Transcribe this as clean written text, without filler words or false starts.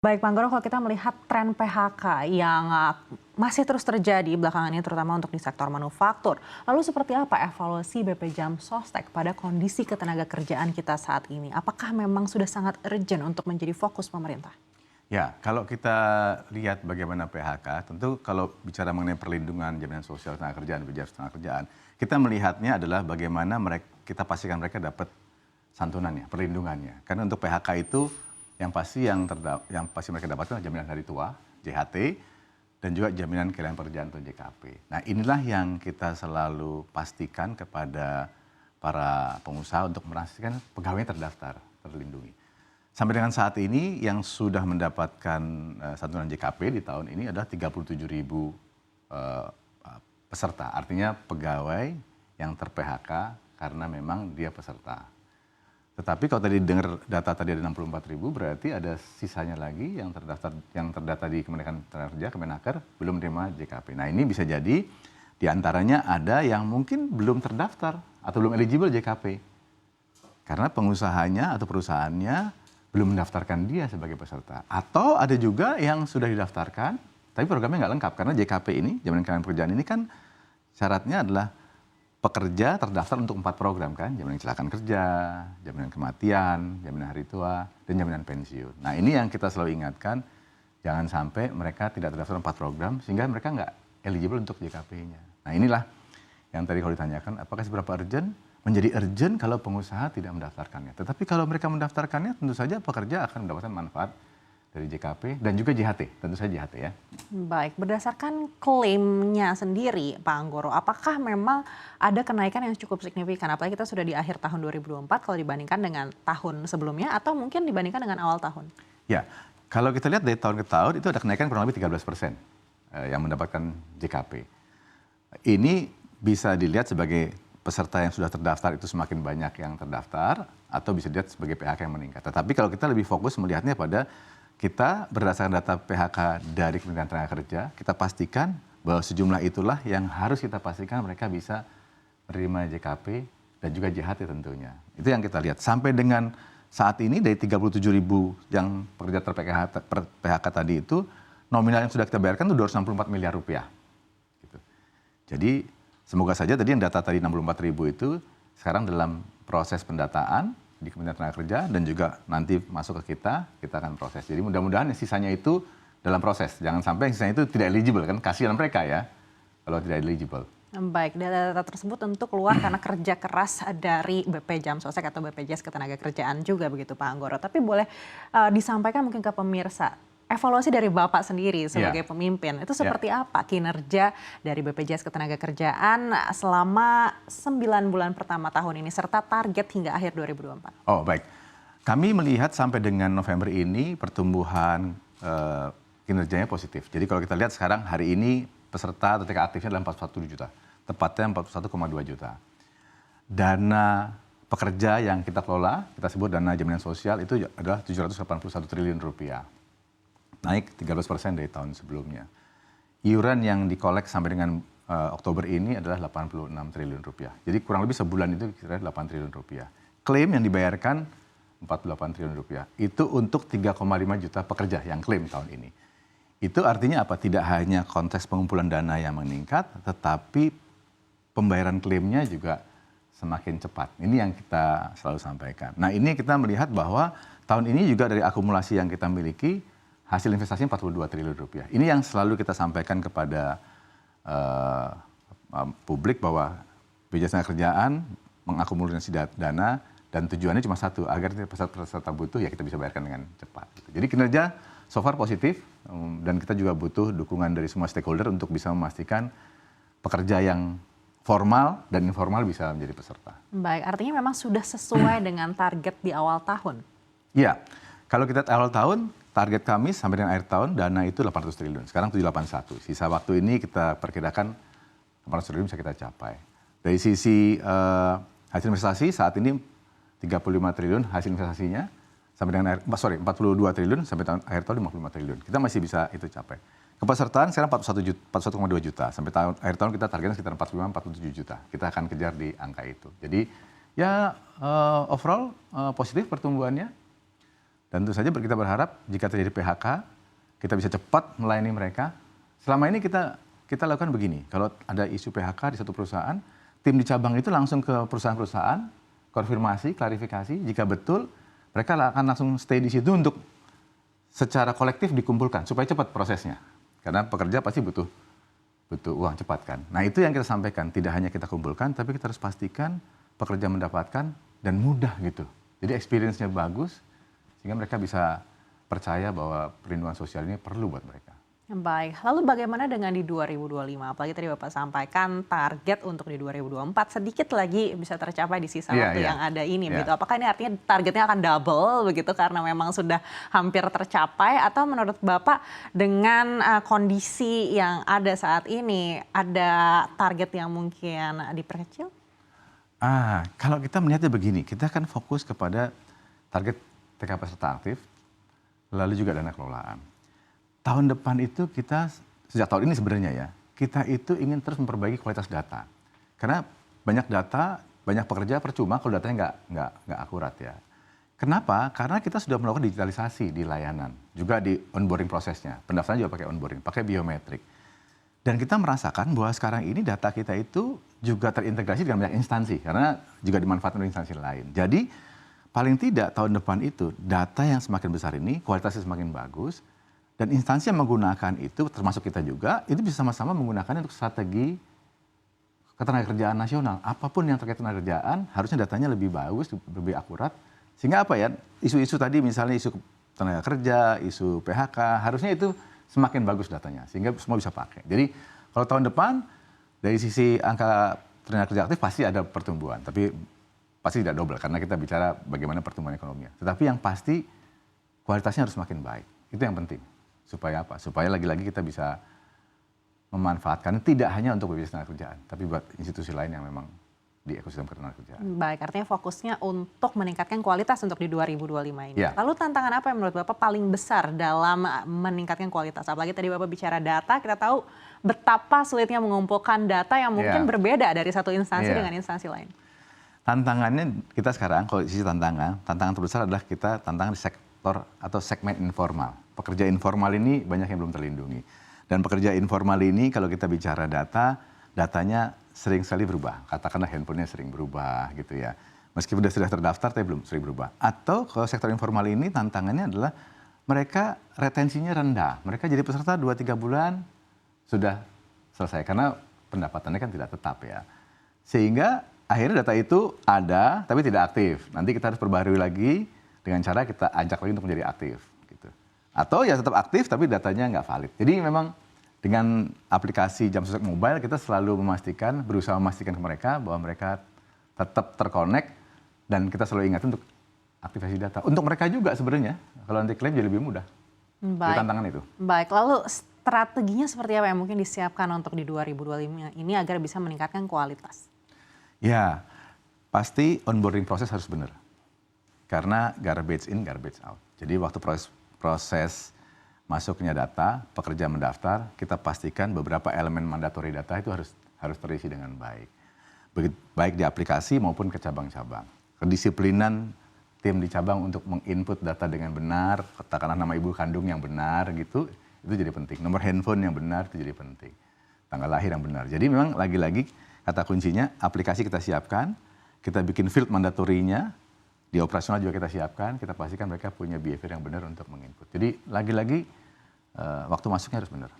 Baik, Pak Anggoro, kalau kita melihat tren PHK yang masih terus terjadi belakangan ini, terutama untuk di sektor manufaktur. Lalu seperti apa evaluasi BP Jam Sostek pada kondisi ketenaga kerjaan kita saat ini? Apakah memang sudah sangat urgent untuk menjadi fokus pemerintah? Ya, kalau kita lihat bagaimana PHK, tentu kalau bicara mengenai perlindungan jaminan sosial tenaga kerjaan, BPJS tenaga kerjaan, kita melihatnya adalah bagaimana kita pastikan mereka dapat santunannya, perlindungannya. Karena untuk PHK itu yang pasti mereka dapatkan adalah jaminan hari tua, JHT, dan juga jaminan kehilangan pekerjaan atau JKP. Nah, inilah yang kita selalu pastikan kepada para pengusaha untuk memastikan pegawainya terdaftar, terlindungi. Sampai dengan saat ini yang sudah mendapatkan santunan JKP di tahun ini adalah 37.000 peserta. Artinya pegawai yang ter-PHK karena memang dia peserta. Tetapi kalau tadi dengar data tadi ada 64.000, berarti ada sisanya lagi yang terdata di Kementerian Tenaga Kerja, Kemenaker, belum menerima JKP. Nah, ini bisa jadi diantaranya ada yang mungkin belum terdaftar atau belum eligible JKP. Karena pengusahanya atau perusahaannya belum mendaftarkan dia sebagai peserta. Atau ada juga yang sudah didaftarkan, tapi programnya nggak lengkap. Karena JKP ini, jaminan kehilangan pekerjaan ini kan syaratnya adalah pekerja terdaftar untuk 4 program kan, jaminan kecelakaan kerja, jaminan kematian, jaminan hari tua, dan jaminan pensiun. Nah, ini yang kita selalu ingatkan, jangan sampai mereka tidak terdaftar 4 program sehingga mereka nggak eligible untuk JKP-nya. Nah, inilah yang tadi kalau ditanyakan, apakah seberapa urgent? Menjadi urgent kalau pengusaha tidak mendaftarkannya. Tetapi kalau mereka mendaftarkannya, tentu saja pekerja akan mendapatkan manfaat dari JKP dan juga JHT, tentu saja JHT ya. Baik, berdasarkan klaimnya sendiri Pak Anggoro, apakah memang ada kenaikan yang cukup signifikan? Apalagi kita sudah di akhir tahun 2024 kalau dibandingkan dengan tahun sebelumnya atau mungkin dibandingkan dengan awal tahun? Ya, kalau kita lihat dari tahun ke tahun itu ada kenaikan kurang lebih 13% yang mendapatkan JKP. Ini bisa dilihat sebagai peserta yang sudah terdaftar itu semakin banyak yang terdaftar atau bisa dilihat sebagai PHK yang meningkat. Tetapi kalau kita lebih fokus melihatnya pada kita berdasarkan data PHK dari Kementerian Tenaga Kerja, kita pastikan bahwa sejumlah itulah yang harus kita pastikan mereka bisa menerima JKP dan juga JHT tentunya. Itu yang kita lihat. Sampai dengan saat ini dari 37.000 yang pekerja ter-PHK tadi itu, nominal yang sudah kita bayarkan itu 264 miliar rupiah. Gitu. Jadi semoga saja tadi yang data tadi 64.000 itu sekarang dalam proses pendataan di Kementerian Tenaga Kerja dan juga nanti masuk ke kita akan proses. Jadi mudah-mudahan sisanya itu dalam proses. Jangan sampai sisanya itu tidak eligible, kan kasihan mereka ya kalau tidak eligible. Baik, data tersebut tentu keluar karena kerja keras dari BP Jam Sostek atau BPJS Ketenagakerjaan juga begitu Pak Anggoro. Tapi boleh disampaikan mungkin ke pemirsa, evaluasi dari Bapak sendiri sebagai pemimpin, itu seperti apa kinerja dari BPJS Ketenagakerjaan selama 9 bulan pertama tahun ini, serta target hingga akhir 2024? Oh baik, kami melihat sampai dengan November ini pertumbuhan kinerjanya positif. Jadi kalau kita lihat sekarang hari ini peserta atau TK aktifnya adalah 41 juta, tepatnya 41,2 juta. Dana pekerja yang kita kelola, kita sebut dana jaminan sosial itu adalah 781 triliun rupiah. Naik 13% dari tahun sebelumnya. Iuran yang dikolek sampai dengan Oktober ini adalah 86 triliun rupiah. Jadi kurang lebih sebulan itu kira 8 triliun rupiah. Klaim yang dibayarkan 48 triliun rupiah. Itu untuk 3,5 juta pekerja yang klaim tahun ini. Itu artinya apa? Tidak hanya konteks pengumpulan dana yang meningkat, tetapi pembayaran klaimnya juga semakin cepat. Ini yang kita selalu sampaikan. Nah, ini kita melihat bahwa tahun ini juga dari akumulasi yang kita miliki, hasil investasi 42 triliun rupiah. Ini yang selalu kita sampaikan kepada publik bahwa BPJS Ketenagakerjaan mengakumulasi dana dan tujuannya cuma satu, agar peserta butuh ya kita bisa bayarkan dengan cepat. Jadi kinerja so far positif dan kita juga butuh dukungan dari semua stakeholder untuk bisa memastikan pekerja yang formal dan informal bisa menjadi peserta. Baik, artinya memang sudah sesuai dengan target di awal tahun? Iya, kalau kita awal tahun, target kami sampai dengan akhir tahun dana itu 800 triliun, sekarang 781. Sisa waktu ini kita perkirakan 800 triliun bisa kita capai. Dari sisi hasil investasi saat ini 35 triliun hasil investasinya, sampai dengan 42 triliun sampai akhir tahun 55 triliun. Kita masih bisa itu capai. Kepesertaan sekarang 41,2 juta, sampai akhir tahun kita targetnya sekitar 45-47 juta. Kita akan kejar di angka itu. Jadi ya overall positif pertumbuhannya. Dan tentu saja kita berharap jika terjadi PHK, kita bisa cepat melayani mereka. Selama ini kita lakukan begini, kalau ada isu PHK di satu perusahaan, tim di cabang itu langsung ke perusahaan-perusahaan, konfirmasi, klarifikasi, jika betul mereka akan langsung stay di situ untuk secara kolektif dikumpulkan supaya cepat prosesnya. Karena pekerja pasti butuh uang cepat kan. Nah itu yang kita sampaikan, tidak hanya kita kumpulkan, tapi kita harus pastikan pekerja mendapatkan dan mudah gitu. Jadi experience-nya bagus, sehingga mereka bisa percaya bahwa perlindungan sosial ini perlu buat mereka. Baik, lalu bagaimana dengan di 2025? Apalagi tadi Bapak sampaikan target untuk di 2024 sedikit lagi bisa tercapai di sisa waktu yang ada ini. Begitu. Apakah ini artinya targetnya akan double begitu karena memang sudah hampir tercapai? Atau menurut Bapak dengan kondisi yang ada saat ini ada target yang mungkin diperkecil? Kalau kita melihatnya begini, kita akan fokus kepada target TK peserta aktif, lalu juga dana kelolaan. Tahun depan itu kita, sejak tahun ini sebenarnya ya, kita itu ingin terus memperbaiki kualitas data. Karena banyak data, banyak pekerja percuma kalau datanya nggak akurat ya. Kenapa? Karena kita sudah melakukan digitalisasi di layanan, juga di onboarding prosesnya. Pendaftaran juga pakai onboarding, pakai biometrik. Dan kita merasakan bahwa sekarang ini data kita itu juga terintegrasi dengan banyak instansi, karena juga dimanfaatkan oleh instansi lain. Jadi paling tidak tahun depan itu data yang semakin besar ini, kualitasnya semakin bagus, dan instansi yang menggunakan itu, termasuk kita juga, itu bisa sama-sama menggunakannya untuk strategi ketenagakerjaan nasional. Apapun yang terkait ketenagakerjaan, harusnya datanya lebih bagus, lebih akurat. Sehingga apa ya, isu-isu tadi misalnya isu tenaga kerja, isu PHK, harusnya itu semakin bagus datanya. Sehingga semua bisa pakai. Jadi kalau tahun depan, dari sisi angka tenaga kerja aktif pasti ada pertumbuhan. Tapi pasti tidak double, karena kita bicara bagaimana pertumbuhan ekonominya. Tetapi yang pasti, kualitasnya harus semakin baik. Itu yang penting. Supaya apa? Supaya lagi-lagi kita bisa memanfaatkan tidak hanya untuk BPJS Ketenagakerjaan, tapi buat institusi lain yang memang di ekosistem ketenagakerjaan. Baik, artinya fokusnya untuk meningkatkan kualitas untuk di 2025 ini. Ya. Lalu tantangan apa yang menurut Bapak paling besar dalam meningkatkan kualitas? Apalagi tadi Bapak bicara data, kita tahu betapa sulitnya mengumpulkan data yang mungkin berbeda dari satu instansi dengan instansi lain. Tantangannya kita sekarang, kalau di sisi tantangan terbesar adalah kita tantangan di sektor atau segmen informal. Pekerja informal ini banyak yang belum terlindungi. Dan pekerja informal ini kalau kita bicara datanya sering sekali berubah. Katakanlah handphonenya sering berubah gitu ya. Meskipun sudah terdaftar tapi belum sering berubah. Atau kalau sektor informal ini tantangannya adalah mereka retensinya rendah. Mereka jadi peserta 2-3 bulan sudah selesai. Karena pendapatannya kan tidak tetap ya. Sehingga akhirnya data itu ada tapi tidak aktif. Nanti kita harus perbarui lagi dengan cara kita ajak lagi untuk menjadi aktif. Atau ya tetap aktif tapi datanya nggak valid. Jadi memang dengan aplikasi Jam Sostek Mobile kita selalu berusaha memastikan ke mereka bahwa mereka tetap terkonek dan kita selalu ingatkan untuk aktivasi data. Untuk mereka juga sebenarnya, kalau nanti klaim jadi lebih mudah. Baik. Tantangan itu. Baik, lalu strateginya seperti apa yang mungkin disiapkan untuk di 2025 ini agar bisa meningkatkan kualitas? Ya, pasti onboarding proses harus benar. Karena garbage in, garbage out. Jadi waktu proses masuknya data, pekerja mendaftar, kita pastikan beberapa elemen mandatori data itu harus terisi dengan baik. Baik di aplikasi maupun ke cabang-cabang. Kedisiplinan tim di cabang untuk menginput data dengan benar, katakanlah nama ibu kandung yang benar gitu, itu jadi penting. Nomor handphone yang benar itu jadi penting. Tanggal lahir yang benar. Jadi memang lagi-lagi kata kuncinya aplikasi kita siapkan, kita bikin field mandatorinya, di operasional juga kita siapkan, kita pastikan mereka punya behavior yang benar untuk menginput. Jadi lagi-lagi waktu masuknya harus benar.